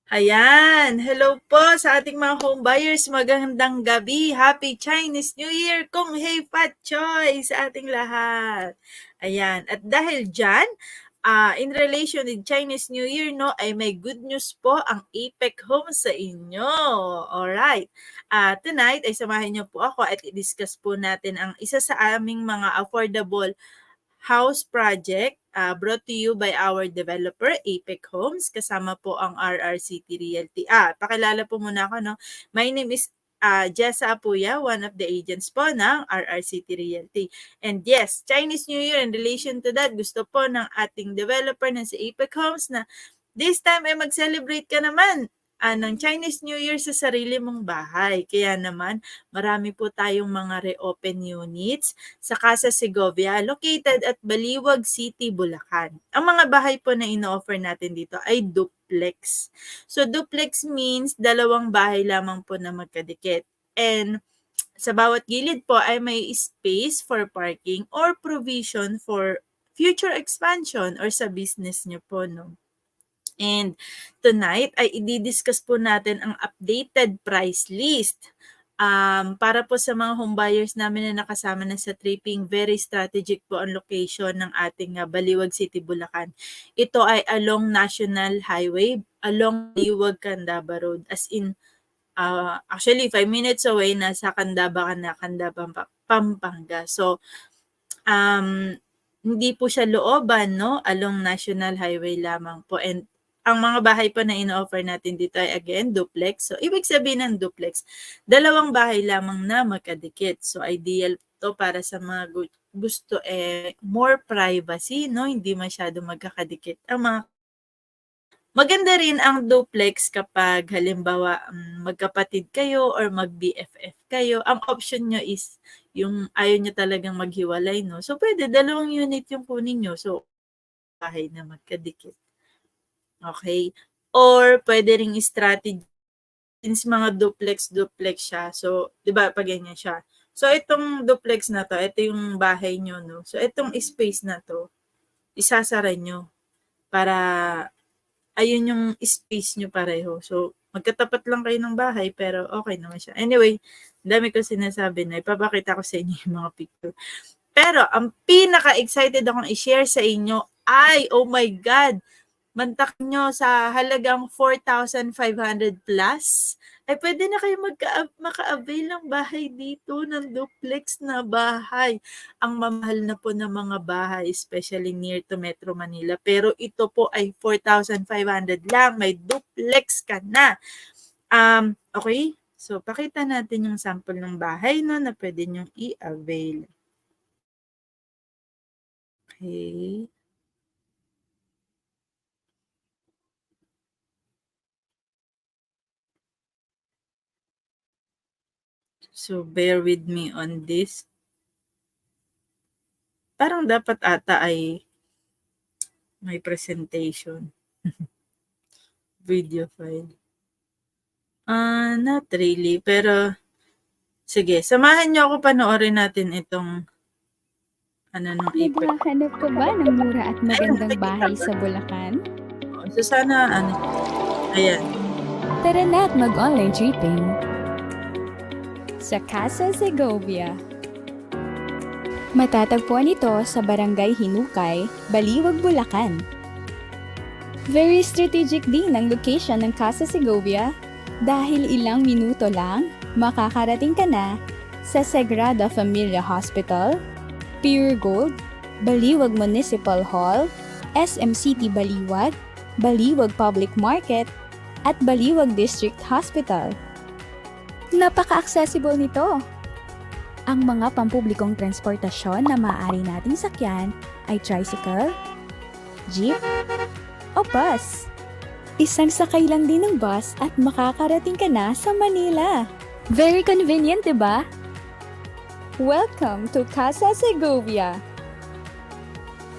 Ayan, hello po sa ating mga home buyers. Magandang gabi. Happy Chinese New Year! Kung hey Pat Choy sa ating lahat. Ayan, at dahil dyan, in relation with Chinese New Year, no, ay may good news po ang Apex Homes sa inyo. Alright. Tonight ay samahin niyo po ako at i-discuss po natin ang isa sa aming mga affordable house project brought to you by our developer, Apex Homes. Kasama po ang RRCT Realty. Pakilala po muna ako, no? My name is Jessa Apuya, one of the agents po ng RRCT Realty. And yes, Chinese New Year, in relation to that, gusto po ng ating developer na si Apex Homes na this time ay mag-celebrate ka naman ng Chinese New Year sa sarili mong bahay. Kaya naman, marami po tayong mga reopen units sa Casa Segovia located at Baliwag City, Bulacan. Ang mga bahay po na ino-offer natin dito ay duplex. So duplex means dalawang bahay lamang po na magkadikit. And sa bawat gilid po ay may space for parking or provision for future expansion or sa business nyo po, no? And tonight ay i-discuss po natin ang updated price list. Para po sa mga home buyers namin na nakasama na sa tripping, very strategic po ang location ng ating Baliwag City, Bulacan. Ito ay along National Highway, along Baliwag, Candaba Road. As in, actually 5 minutes away, nasa Candaba ka na, Candaba, Pampanga. So, hindi po siya looban, no? Along National Highway lamang po. And ang mga bahay po na ino-offer natin dito ay again, duplex. So, ibig sabihin ng duplex, dalawang bahay lamang na magkadikit. So, ideal to para sa mga gusto more privacy, no? Hindi masyado magkakadikit. Maganda rin ang duplex kapag halimbawa magkapatid kayo or mag-BFF kayo. Ang option nyo is yung ayaw nyo talagang maghiwalay, no? So, pwede dalawang unit yung kunin nyo. So, bahay na magkadikit. Okay? Or pwede ring strategy since mga duplex siya. So, 'di ba pag ganyan siya. So, itong duplex na to, ito yung bahay nyo, no? So, itong space na to, isasara nyo para ayun yung space nyo pareho. So, magkatapat lang kayo ng bahay pero okay naman siya. Anyway, dami ko sinasabi na ipapakita ko sa inyo yung mga picture. Pero ang pinaka-excited akong i-share sa inyo ay, oh my God, mantak nyo sa halagang 4,500 plus, ay pwede na kayo maka-avail ng bahay dito, ng duplex na bahay. Ang mamahal na po ng mga bahay, especially near to Metro Manila. Pero ito po ay 4,500 lang, may duplex ka na. Okay, so pakita natin yung sample ng bahay no, na pwede nyong i-avail. Okay. So, bear with me on this. Parang dapat ata ay may presentation. Video file. Not really. Pero, sige, samahan niyo ako panoorin natin itong ng Apex. Naghahanap ka ba ng mura at magandang bahay sa Bulacan? So, sana, ayan. Tara na at mag-online tripping sa Casa Segovia. Matatagpuan ito sa Barangay Hinukay, Baliwag, Bulacan. Very strategic din ang location ng Casa Segovia dahil ilang minuto lang makakarating ka na sa Sagrada Familia Hospital, Pure Gold, Baliwag Municipal Hall, SM City Baliwag, Baliwag Public Market, at Baliwag District Hospital. Napaka-accessible nito. Ang mga pampublikong transportasyon na maaari nating sakyan ay tricycle, jeep, o bus. Isang sakay lang din ng bus at makakarating ka na sa Manila. Very convenient, diba? Welcome to Casa Segovia!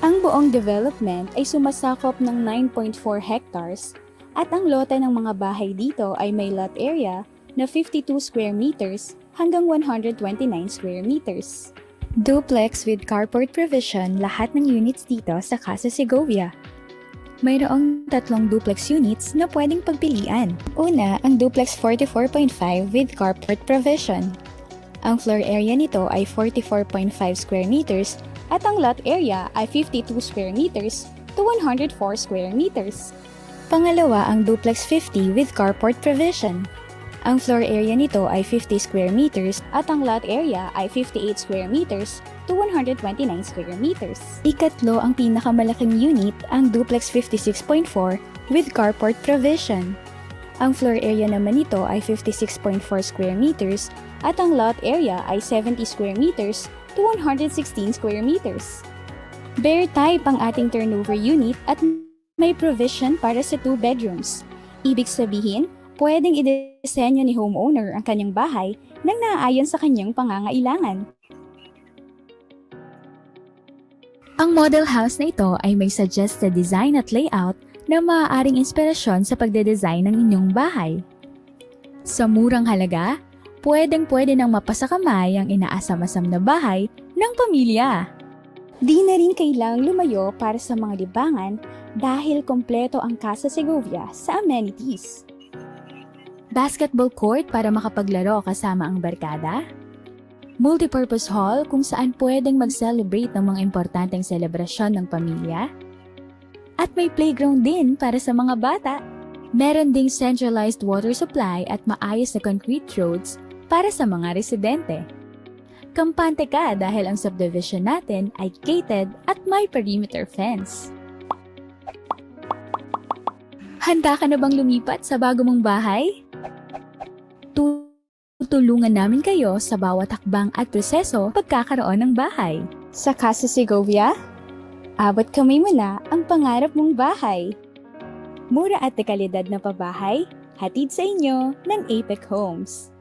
Ang buong development ay sumasakop ng 9.4 hectares at ang lote ng mga bahay dito ay may lot area na 52 square meters hanggang 129 square meters. Duplex with carport provision lahat ng units dito sa Casa Segovia. Mayroong tatlong duplex units na pwedeng pagpilian. Una, ang duplex 44.5 with carport provision. Ang floor area nito ay 44.5 square meters at ang lot area ay 52 square meters to 104 square meters. Pangalawa, ang duplex 50 with carport provision. Ang floor area nito ay 50 square meters at ang lot area ay 58 square meters to 129 square meters. Ikatlo, ang pinakamalaking unit, ang duplex 56.4 with carport provision. Ang floor area naman nito ay 56.4 square meters at ang lot area ay 70 square meters to 116 square meters. Bear type ang ating turnover unit at may provision para sa 2 bedrooms. Ibig sabihin, pwedeng i-disenyo ni homeowner ang kanyang bahay nang naaayon sa kanyang pangangailangan. Ang model house na ito ay may suggested design at layout na maaaring inspirasyon sa pagdedesign ng inyong bahay. Sa murang halaga, pwedeng-pwede nang mapasakamay ang inaasam-asam na bahay ng pamilya. Di na rin kailangang lumayo para sa mga libangan dahil kompleto ang Casa Segovia sa amenities. Basketball court para makapaglaro kasama ang barkada. Multipurpose hall kung saan pwedeng mag-celebrate ng mga importanteng selebrasyon ng pamilya. At may playground din para sa mga bata. Meron ding centralized water supply at maayos na concrete roads para sa mga residente. Kampante ka dahil ang subdivision natin ay gated at may perimeter fence. Handa ka na bang lumipat sa bago mong bahay? Tutulungan namin kayo sa bawat hakbang at proseso pagkakaroon ng bahay. Sa Casa Segovia, abot kamay mo na ang pangarap mong bahay. Mura at dekalidad na pabahay, hatid sa inyo ng Apex Homes.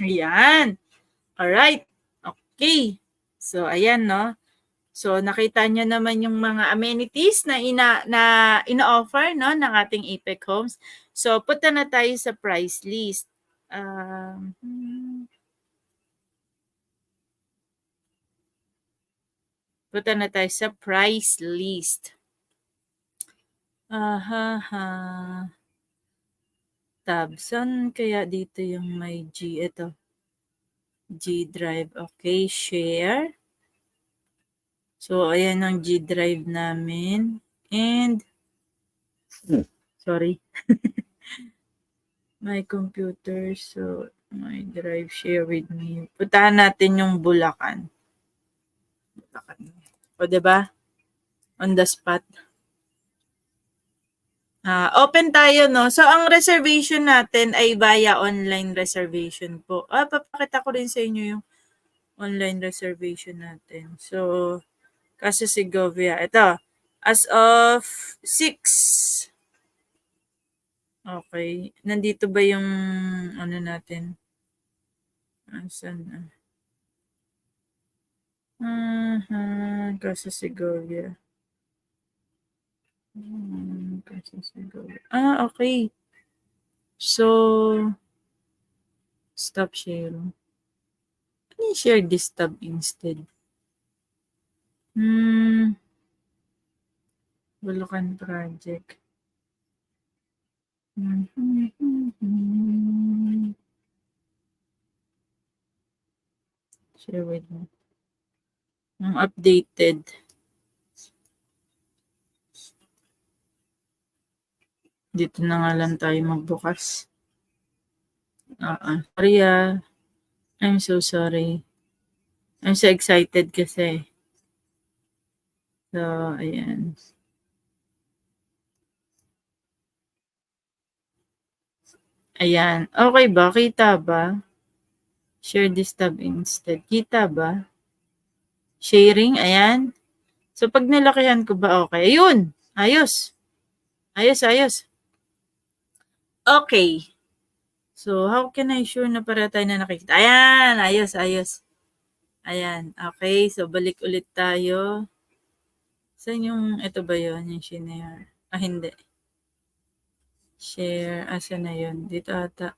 Ayan. Alright. Okay. So, ayan, no? So, nakita nyo naman yung mga amenities na ina-offer, no, ng ating Apex Homes. So, punta na tayo sa price list. Punta na tayo sa price list. Tab. Saan kaya dito yung may G? Ito. G drive. Okay, share. So, ayan ang G drive namin. And, sorry. My computer. So, my drive share with me. Puntahan natin yung Bulacan. O, diba? On the spot. Open tayo, no? So, ang reservation natin ay via online reservation po. Papakita ko rin sa inyo yung online reservation natin. So, Casa Segovia. Ito. As of 6. Okay. Nandito ba yung ano natin? Asan na? Casa Segovia. Casa Segovia. Okay. So, stop sharing. Can you share this tab instead? Bulacan project. Share with me. Ang updated. Dito na nga lang tayo magbukas. Sorry I'm so sorry. I'm so excited kasi. So, ayan. Ayan. Okay ba? Kita ba? Share this tab instead. Kita ba? Sharing. Ayan. So, pag nilakihan ko ba okay? Ayun. Ayos. Ayos. Okay. So, how can I sure na para tayo na nakikita? Ayan. Ayos. Ayan. Okay. So, balik ulit tayo. Saan yung, ito ba yun? Yung shinare. Hindi. Share. Asan na yun? Dito ata.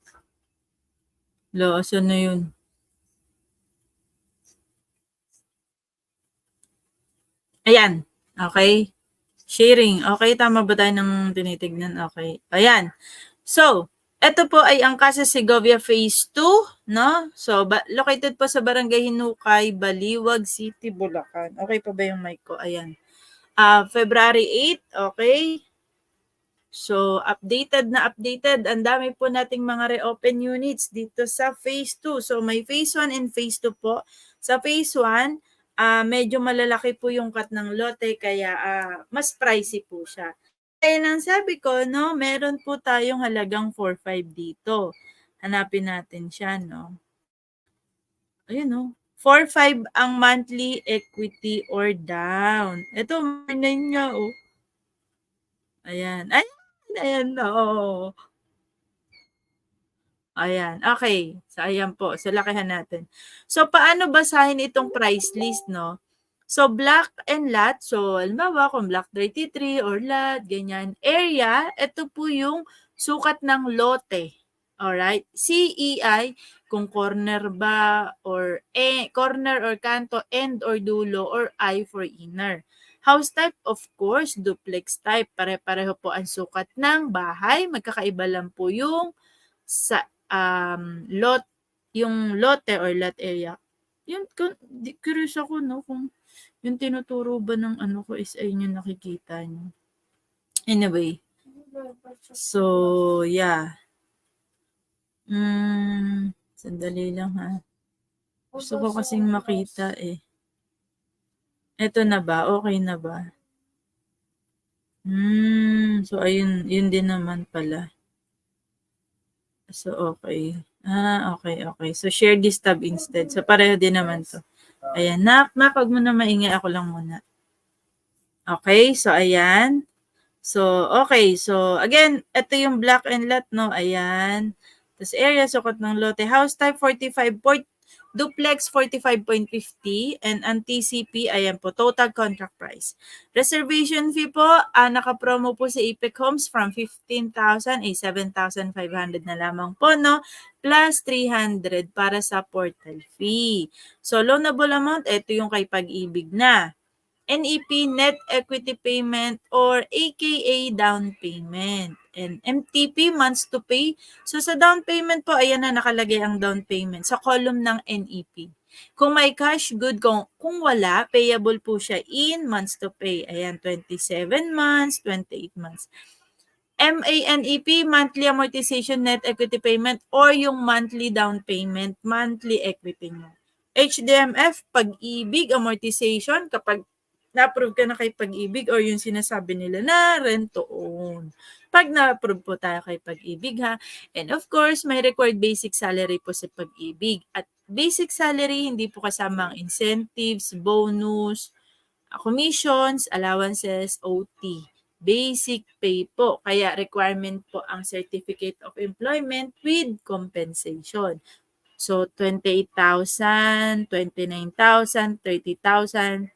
Asan na yun? Ayan. Okay. Sharing. Okay, tama ba tayo ng tinitignan? Okay. Ayan. So, ito po ay ang Casa Segovia Phase 2, no? So, located po sa Barangay Hinukay, Baliwag City, Bulacan. Okay pa ba yung mic ko? Ayan. February 8, okay? So, updated na updated. Ang dami po nating mga reopen units dito sa Phase 2. So, may Phase 1 and Phase 2 po. Sa Phase 1, medyo malalaki po yung cut ng lote kaya mas pricey po siya. Kaya nang sabi ko, no, meron po tayong halagang 4.5 dito. Hanapin natin siya, no. Ayun, no. 4.5 ang monthly equity or down. Ito, may 9 nga, oh. Ayan. Ayan, oo. Ayan, okay. So, ayan po. So, lakihan natin. So, paano basahin itong price list, no? So, block and lot. So, halimbawa, kung block 33 or lot, ganyan. Area, ito po yung sukat ng lote. Alright? CEI, kung corner ba, or corner or kanto, end or dulo, or I for inner. House type, of course, duplex type. Pare-pareho po ang sukat ng bahay. Magkakaiba lang po yung sa lot, yung lote or lot area. Yun, curious ako, no, kung yung tinuturo ba ng ano ko is ayun yung nakikita nyo. Anyway. So, yeah. Sandali lang ha. Gusto ko kasing makita eh. Eto na ba? Okay na ba? So ayun, yun din naman pala. So, okay. Okay. So, share this tab instead. So, pareho din naman to. Ayan. Wag mo na maingay. Ako lang muna. Okay. So, ayan. So, okay. So, again, ito yung block and lot, no? Ayan. Tapos, area, sukat ng lote. House type, 45. Duplex, 45.50. And ang TCP, ayan po, total contract price. Reservation fee po, naka-promo po sa Apex Homes from 15,000 ay 7,500 na lamang po, no? Plus 300 para sa portal fee. So, loanable amount, ito yung kay Pag-ibig na. NEP, net equity payment, or AKA down payment. And MTP, months to pay. So sa down payment po, ayan na nakalagay ang down payment sa column ng NEP. Kung may cash good, kung wala, payable po siya in months to pay. Ayan, 27 months, 28 months. MANEP, monthly amortization net equity payment, or yung monthly down payment, monthly equity mo. HDMF, Pag-ibig, amortization, kapag na-approve ka na kay Pag-ibig or yung sinasabi nila na rent to own. Pag na-approve po tayo kay Pag-ibig ha. And of course, may required basic salary po sa Pag-ibig. At basic salary, hindi po kasama ang incentives, bonus, commissions, allowances, OT. Basic pay po. Kaya requirement po ang Certificate of Employment with compensation. So, 28,000, 29,000, 30,000.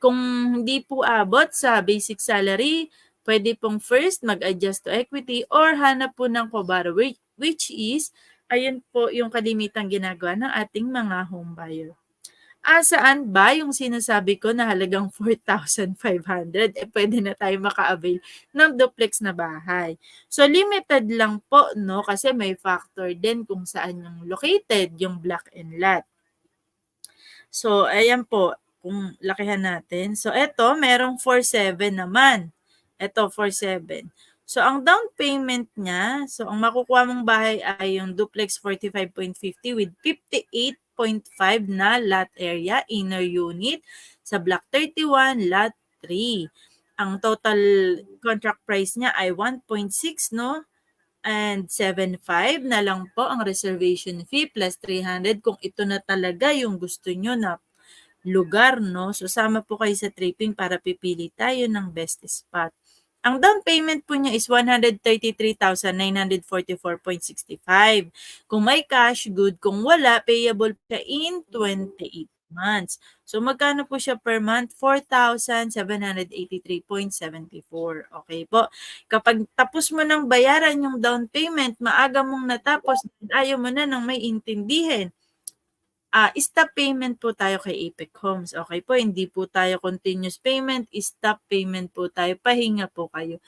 Kung hindi po abot sa basic salary, pwede pong first mag-adjust to equity or hanap po ng co-borrower, which is, ayun po yung kalimitang ginagawa ng ating mga home buyer. Saan ba yung sinasabi ko na halagang 4,500? Pwede na tayo maka-avail ng duplex na bahay. So, limited lang po, no? Kasi may factor din kung saan yung located, yung block and lot. So, ayan po, kung lakihan natin. So, eto, merong 4.7 naman. Eto, 4.7. So, ang down payment niya, so, ang makukuha mong bahay ay yung duplex 45.50 with 58.5 na lot area, inner unit, sa block 31, lot 3. Ang total contract price niya ay 1.6, no? And 7.5 na lang po ang reservation fee plus 300 kung ito na talaga yung gusto nyo na lugar, no? So, sama po kayo sa tripping para pipili tayo ng best spot. Ang down payment po niya is 133,944.65. Kung may cash, good. Kung wala, payable siya in 28 months. So, magkano po siya per month? 4,783.74. Okay po. Kapag tapos mo nang bayaran yung down payment, maaga mong natapos, ayaw mo na nang may intindihin. stop payment po tayo kay Apex Homes. Okay po, hindi po tayo continuous payment, stop payment po tayo, pahinga po kayo.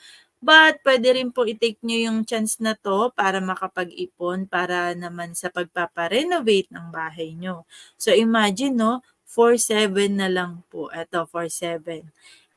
But pwede rin po i-take nyo yung chance na to para makapag-ipon para naman sa pagpaparenovate ng bahay nyo. So imagine, no, 4,700 na lang po. Ito, 4,700.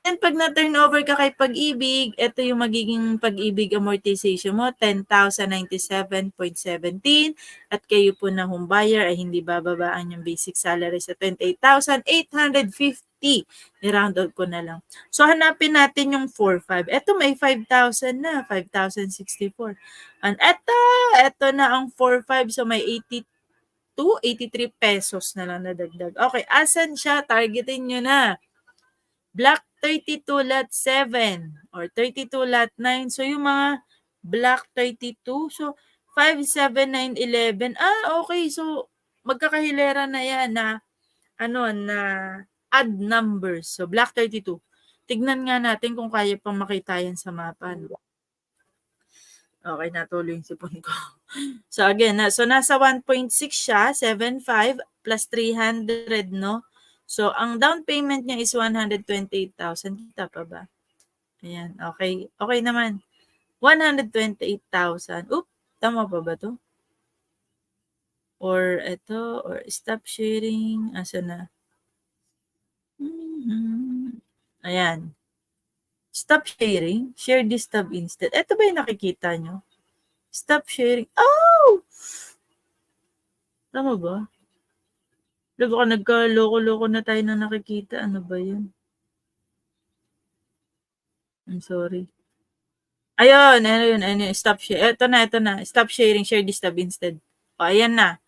And pag na-turnover ka kay Pag-ibig, ito yung magiging Pag-ibig amortization mo, 10,097.17. At kayo po na home buyer ay hindi bababaan yung basic salary sa 28,850. I-round out ko na lang. So, hanapin natin yung 4,500. Ito may 5,000 na, 5,064. And ito na ang 4,500. So, may 83 pesos na lang nadagdag. Okay, asan siya? Targetin nyo na. Block 32 lot 7 or 32 lot 9. So, yung mga block 32. So, 5, 7, 9, 11. Okay. So, magkakahilera na yan na odd numbers. So, block 32. Tignan nga natin kung kaya pang makita yan sa mapa. No? Okay, natuloy yung sipon ko. So, again, nasa 1.6 siya, 7.5 plus 300, no? So, ang down payment niya is 128,000. Kita pa ba? Ayan, okay. Okay naman. 128,000. Tama pa ba to? Or ito, or stop sharing. Asa na? Ayan. Stop sharing. Share this tab instead. Ito ba yung nakikita nyo? Stop sharing. Oh! Tama ba? Baka nagka-loko-loko na tayo na nakikita. Ano ba yun? I'm sorry. Ayun. Stop share. Ito na. Stop sharing. Share this tab instead. Ayan na.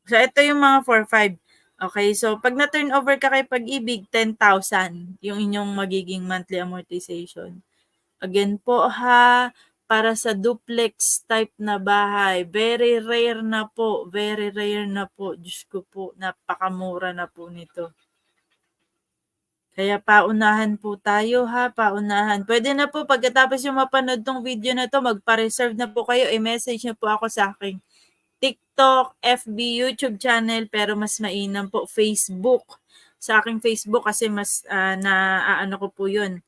So, ito yung mga 4-5. Okay, so pag na-turnover ka kay Pag-ibig, 10,000 yung inyong magiging monthly amortization. Again po ha, para sa duplex type na bahay, very rare na po. Diyos ko po, napakamura na po nito. Kaya paunahan po tayo ha, paunahan. Pwede na po pagkatapos yung mapanood tong video na to, magpa-reserve na po kayo, i-message na po ako sa aking TikTok, FB, YouTube channel, pero mas mainam po Facebook. Sa aking Facebook kasi mas ano ko po yun.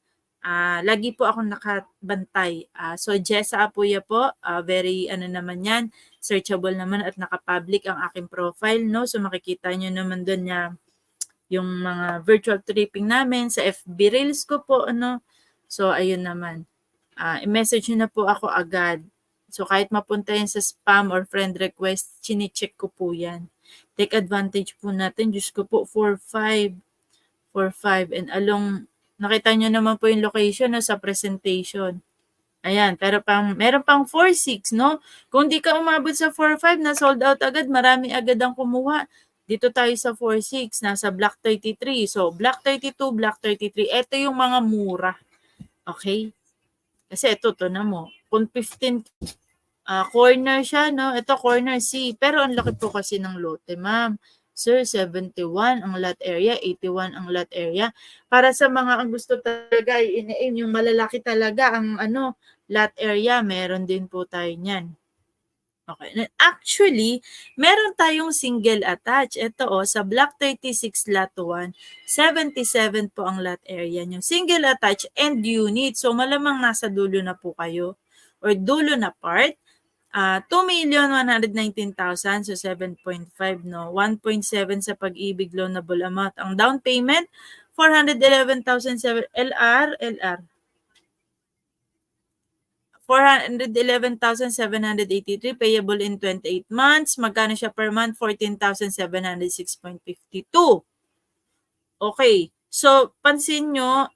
Lagi po ako nakabantay. So Jessa Apuya po, very naman yan, searchable naman at nakapublic ang aking profile, no? So makikita nyo naman doon na yung mga virtual tripping namin sa FB Reels ko po, ano. So ayun naman. I-message nyo na po ako agad. So, kahit mapunta yan sa spam or friend request, chine-check ko po yan. Take advantage po natin. Diyos ko po, 4-5. And nakita nyo naman po yung location no, sa presentation. Ayan, pero meron pang 4-6, no? Kung di ka umabot sa 4-5, na sold out agad, marami agad ang kumuha. Dito tayo sa 4-6, nasa block 33. So, block 32, block 33. Ito yung mga mura. Okay? Kasi ito, na mo. Kung 15, corner siya, no? Ito, corner C. Pero ang laki po kasi ng lote, ma'am. Sir, 71 ang lot area, 81 ang lot area. Para sa mga ang gusto talaga, yung malalaki talaga ang lot area, meron din po tayo niyan. Okay. Actually, meron tayong single attach. Ito sa block 36 lot 1, 77 po ang lot area niyo. Single attach and unit. So malamang nasa dulo na po kayo or dulo na part. 2,119,000 so 7.5 no. 1.7 sa Pag-ibig loanable amount. Ang down payment 411,007 LR 411,783 payable in 28 months. Magkano siya per month? 14,706.52. Okay. So, pansin nyo,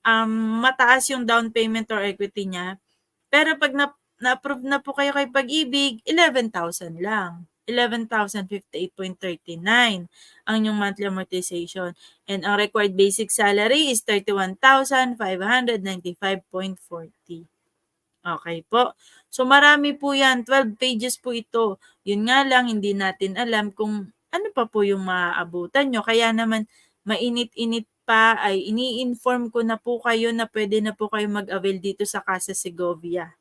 mataas yung down payment or equity niya. Pero pag na-approve na po kayo kay Pag-ibig, 11,000 lang. 11,058.39 ang inyong monthly amortization. And ang required basic salary is 31,595.40. Okay po. So marami po yan. 12 pages po ito. Yun nga lang, hindi natin alam kung ano pa po yung maaabutan nyo. Kaya naman, mainit-init pa ay ini-inform ko na po kayo na pwede na po kayo mag-avail dito sa Casa Segovia.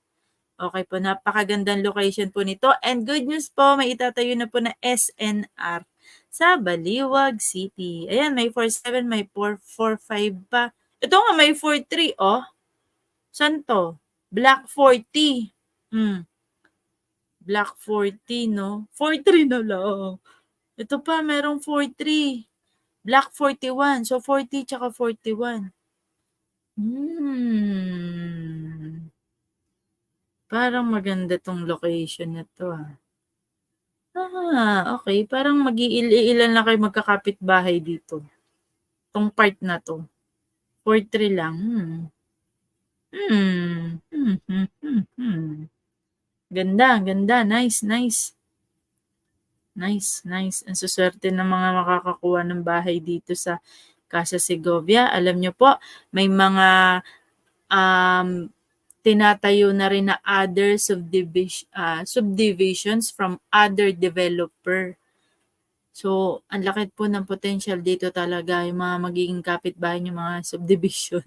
Okay po, napakagandang location po nito. And good news po, may itatayo na po na SNR sa Baliwag City. Ayan, may 47, may 445 pa. Ito nga, may 43, oh. Saan to? Black 40. Black 40, no? 43 na lang. Ito pa, merong 43. Black 41. So, 40 tsaka 41. Parang maganda tong location na to, ah. Okay. Parang mag-iilan lang kayo magkakapit-bahay dito. Tong part na to. 43 lang. Ganda, ganda. Nice, nice. Nice, nice. Ang suswerte ng mga makakakuha ng bahay dito sa Casa Segovia. Alam nyo po, may mga tinatayo na rin na other subdivisions from other developer. So, ang laki po ng potential dito talaga yung mga magiging kapitbahay yung mga subdivision.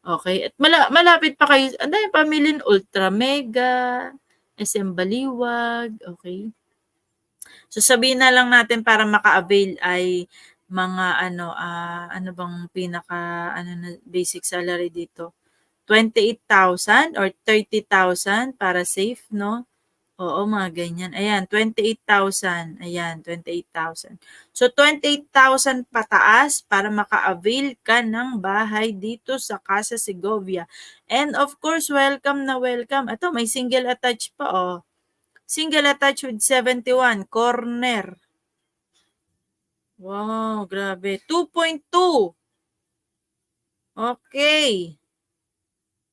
Okay? At malapit pa kayo. Ang dami pamilya, Ultra Mega, SM Baliwag. Okay? So, sabihin na lang natin para maka-avail ay mga ano bang pinaka basic salary dito? 28,000 or 30,000 para safe, no? Oo, mga ganyan. Ayan, 28,000. Ayan, 28,000. So, 28,000 pataas para maka-avail ka ng bahay dito sa Casa Segovia. And of course, welcome na welcome. Ito, may single attached pa, oh. Single attached with 71, corner. Wow, grabe. 2.2. Okay.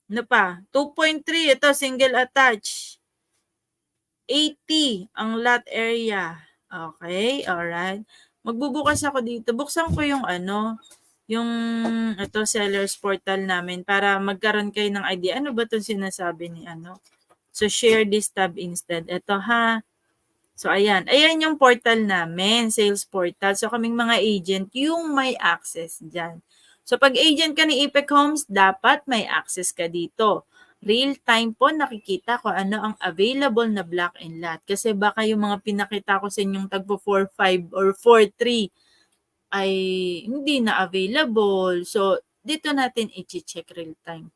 Ano pa? 2.3, ito, single attached. 80 ang lot area. Okay, alright. Magbubukas ako dito. Buksan ko yung yung ito seller's portal namin para magkaroon kayo ng idea. Ano ba 'tong sinasabi ni So, share this tab instead. Ito ha. So, ayan. Ayan yung portal namin, sales portal. So, kaming mga agent, yung may access dyan. So, pag agent ka ni Ipec Homes, dapat may access ka dito. Real time po nakikita ko ano ang available na block and lot. Kasi baka yung mga pinakita ko sa inyong tagpo 4.5 or 4.3 ay hindi na available. So, dito natin i-check real time.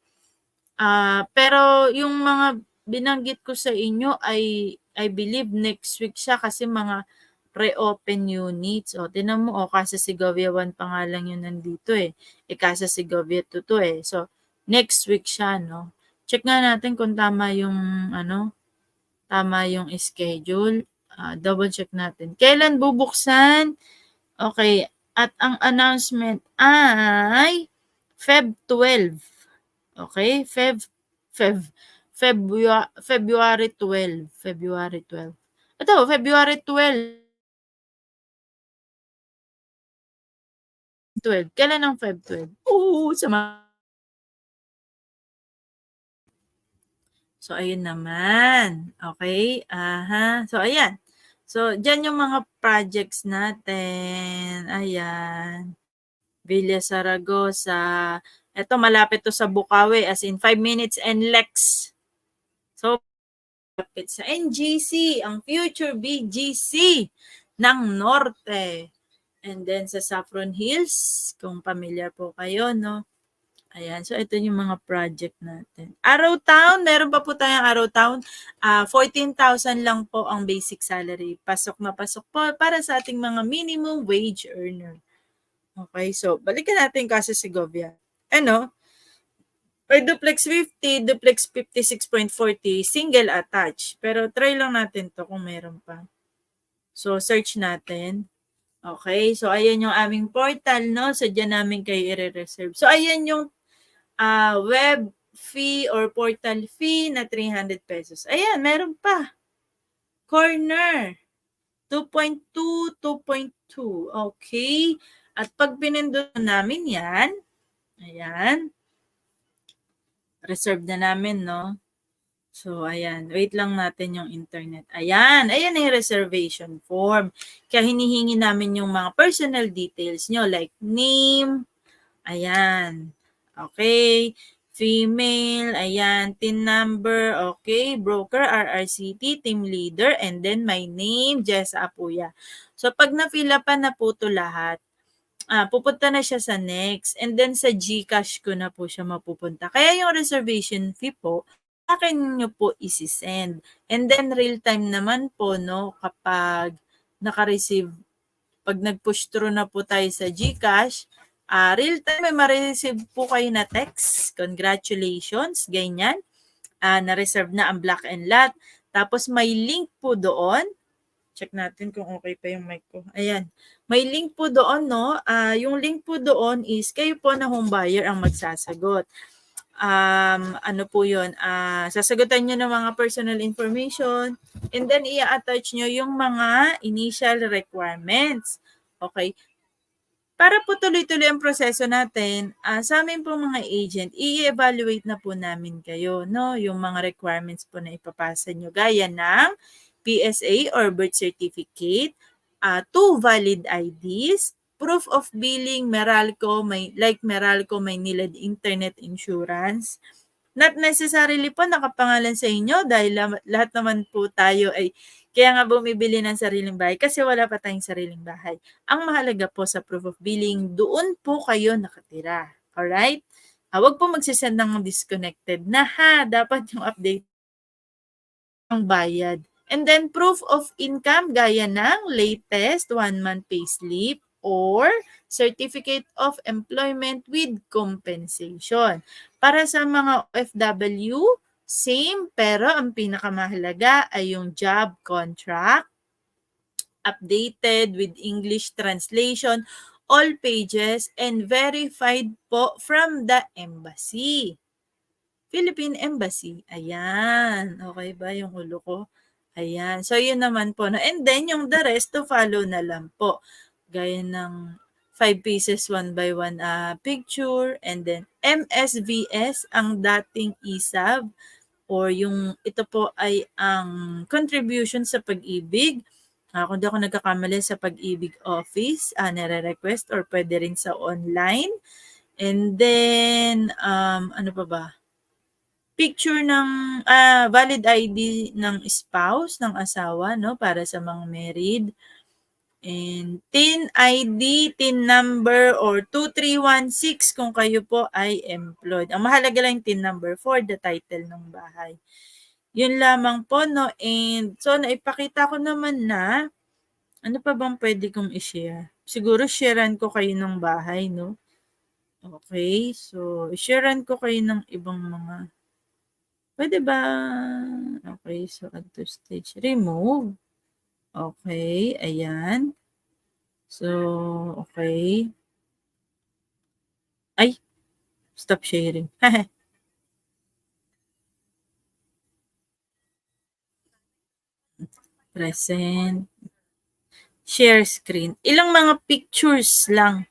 Pero yung mga binanggit ko sa inyo ay I believe next week siya kasi mga pre-open units. O, tinan mo, Casa Segovia 1 pa nga lang yun nandito eh. Casa Segovia 2 to eh. So, next week siya, no? Check nga natin kung tama yung, tama yung schedule. Double check natin. Kailan bubuksan? Okay. At ang announcement ay Feb 12. Okay? February 12. February 12. Ito, February 12. 12. Kailan ang Feb 12? Oo, So, ayun naman. Okay? So, ayan. So, dyan yung mga projects natin. Ayan. Villa Zaragoza. Ito, malapit to sa Bukawi. As in, 5 minutes and Lex. So, malapit sa NGC, ang future BGC ng Norte. And then sa Saffron Hills, kung familiar po kayo, no? Ayan, so ito yung mga project natin. Arrow Town, meron pa po tayong Arrow Town. 14,000 lang po ang basic salary. Pasok na pasok po para sa ating mga minimum wage earner. Okay, so balikan natin Casa Segovia. May duplex 50, duplex 56.40, single attached. Pero try lang natin to kung meron pa. So, search natin. Okay, so ayan yung aming portal, no? So, dyan namin kayo i-reserve. So, ayan yung web fee or portal fee na 300 pesos. Ayan, meron pa. Corner. 2.2, 2.2. Okay. At pag pinindot namin yan, ayan, reserve na namin, no? So, ayan. Wait lang natin yung internet. Ayan. Ayan yung reservation form. Kaya hinihingi namin yung mga personal details nyo like name. Ayan. Okay. Female. Ayan. TIN number. Okay. Broker, RRCT, team leader. And then my name, Jessa Apuya. So, pag na-fill upan na po 'to lahat, pupunta na siya sa next and then sa GCash ko na po siya mapupunta. Kaya yung reservation fee po, akin niyo po isi-send. And then real time naman po 'no, kapag naka-receive, pag nag-push through na po tayo sa GCash, real time may ma-receive po kayo na text, "Congratulations," ganyan. Na-reserve na ang Black and Lot. Tapos may link po doon. Check natin kung okay pa yung mic ko. Ayan. May link po doon, no? Yung link po doon is kayo po na home buyer ang magsasagot. Ano po yun? Sasagutan nyo ng mga personal information and then i-attach nyo yung mga initial requirements. Okay? Para po tuloy-tuloy ang proseso natin, sa amin po mga agent, i-evaluate na po namin kayo, no? Yung mga requirements po na ipapasa nyo, gaya ng PSA or birth certificate, 2 valid IDs, proof of billing, Meralco, Meralco, may nilad internet insurance. Not necessarily po nakapangalan sa inyo dahil lahat naman po tayo ay kaya nga bumibili ng sariling bahay kasi wala pa tayong sariling bahay. Ang mahalaga po sa proof of billing, doon po kayo nakatira. Alright? Huwag po magsisend ng disconnected na ha. Dapat yung update ang bayad. And then proof of income gaya ng latest 1-month payslip or certificate of employment with compensation. Para sa mga OFW, same pero ang pinakamahalaga ay yung job contract updated with English translation, all pages, and verified po from the embassy. Philippine Embassy. Ayan. Okay ba yung ulo ko? Ayan. So, yun naman po. No? And then, yung the rest to follow na lang po. Gaya ng 5 pieces 1 by 1 picture. And then, MSVS, ang dating ISAB. Or yung, ito po ay ang contribution sa pag-ibig. Kung di ako nagkakamali sa pag-ibig office, nire-request or pwede rin sa online. And then, ano pa ba? Picture ng valid ID ng spouse, ng asawa, no, para sa mga married. And TIN ID, TIN number, or 2316 kung kayo po ay employed. Ang mahalaga lang yung TIN number for the title ng bahay. Yun lamang po, no? And so, naipakita ko naman na, ano pa bang pwede kong i-share? Siguro, sharean ko kayo ng bahay, no? Okay, so, sharean ko kayo ng ibang mga. Pwede ba? Okay, so add to stage. Remove. Okay, ayan. So, okay. Ay, stop sharing. Present. Share screen. Ilang mga pictures lang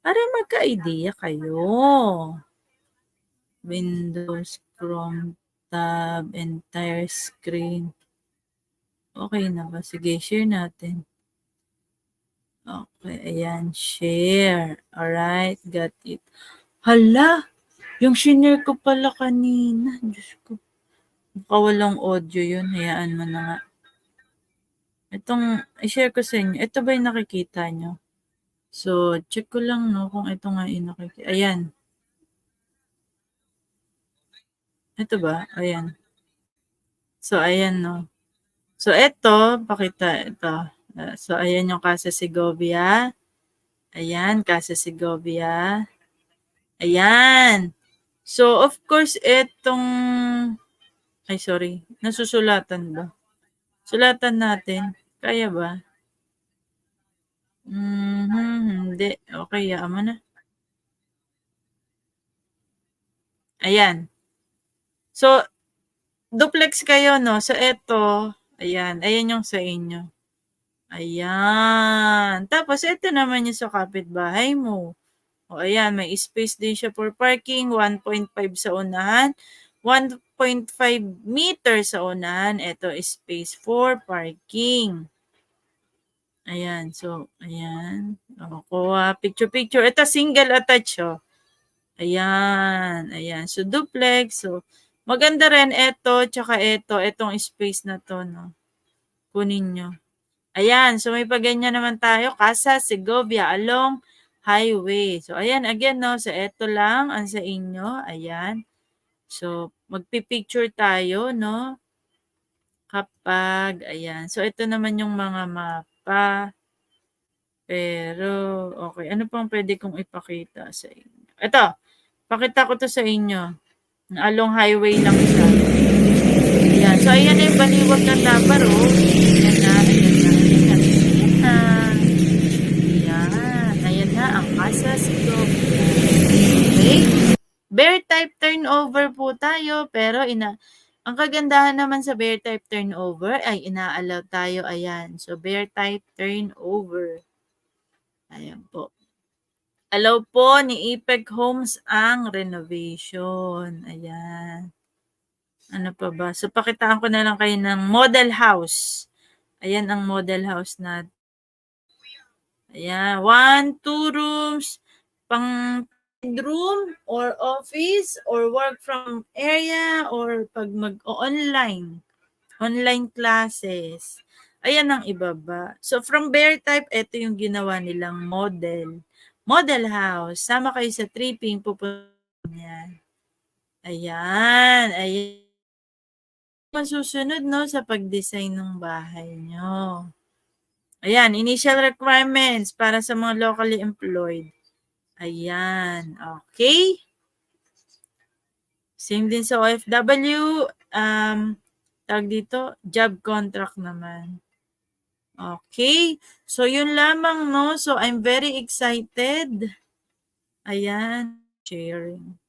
para magka-idea kayo. Windows, Chrome, tab, entire screen. Okay na ba? Sige, share natin. Okay, ayan. Share. Alright, got it. Hala! Yung shinare ko pala kanina. Diyos ko. Baka walang audio yun. Hayaan mo na nga. Itong, i-share ko sa inyo. Ito ba yung nakikita nyo? So, check ko lang no kung ito nga yung nakikita. Ayan. Ito ba? Ayan. So, ayan no. So, ito, pakita ito. So, ayan yung Casa Segovia. Ayan, Casa Segovia. Ayan. So, of course, itong, ay sorry, nasusulatan ba? Sulatan natin. Kaya ba? Hindi. Okay, yaan mo na. Ayan. So, duplex kayo, no? So, eto, ayan. Ayan yung sa inyo. Ayan. Tapos, ito naman yung sa kapitbahay mo. O, ayan. May space din siya for parking. 1.5 sa unahan. 1.5 meter sa unahan. Ito, space for parking. Ayan. So, ayan. O, kuha. Picture. Ito, single attach, oh. Ayan. Ayan. So, duplex. So, maganda rin ito, tsaka ito. Itong space na to, no? Kunin nyo. Ayan, so may paganyan naman tayo, Casa Segovia along highway. So ayan, again, no, so eto lang ang sa inyo, ayan. So magpipicture tayo, no, kapag, ayan. So ito naman yung mga mapa, pero, okay, ano pang pwede kong ipakita sa inyo? Ito, pakita ko to sa inyo. Along highway lang siya. Ayan, so ayan na yung baliwag ng Davao. Ayan na, ayan na, ayan na, ayan na. Ayan, ayan na ang Casa Segovia. Okay? Bear type turnover po tayo, pero ang kagandahan naman sa bear type turnover ay ina-allow tayo, ayan. So, bear type turnover. Ayan po. Allow po ni Ipec Homes ang renovation. Ayan. Ano pa ba? So, pakitaan ko na lang kayo ng model house. Ayan ang model house natin. Ayan. 1, 2 rooms. Pang bedroom or office or work from area or pag mag-online. Online classes. Ayan ang ibaba. So, from bear type, ito yung ginawa nilang model. Model house. Sama kayo sa tripping. Pupunta yan. Ayan. Ayan. Masusunod, no, sa pag-design ng bahay nyo. Ayan, initial requirements para sa mga locally employed. Ayan, okay. Same din sa OFW, tawag dito, job contract naman. Okay, so yun lamang, no? So I'm very excited. Ayan, sharing.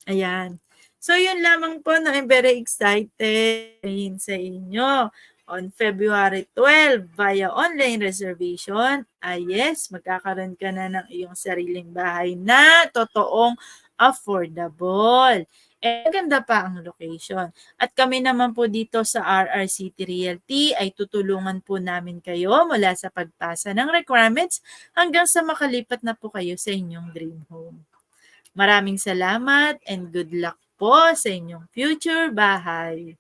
Ayan. So, yun lamang po na I'm very excited sa inyo on February 12 via online reservation. Yes, magkakaroon ka na ng iyong sariling bahay na totoong affordable. Maganda pa ang location. At kami naman po dito sa RR City Realty ay tutulungan po namin kayo mula sa pagpasa ng requirements hanggang sa makalipat na po kayo sa inyong dream home. Maraming salamat and good luck po sa inyong future bahay.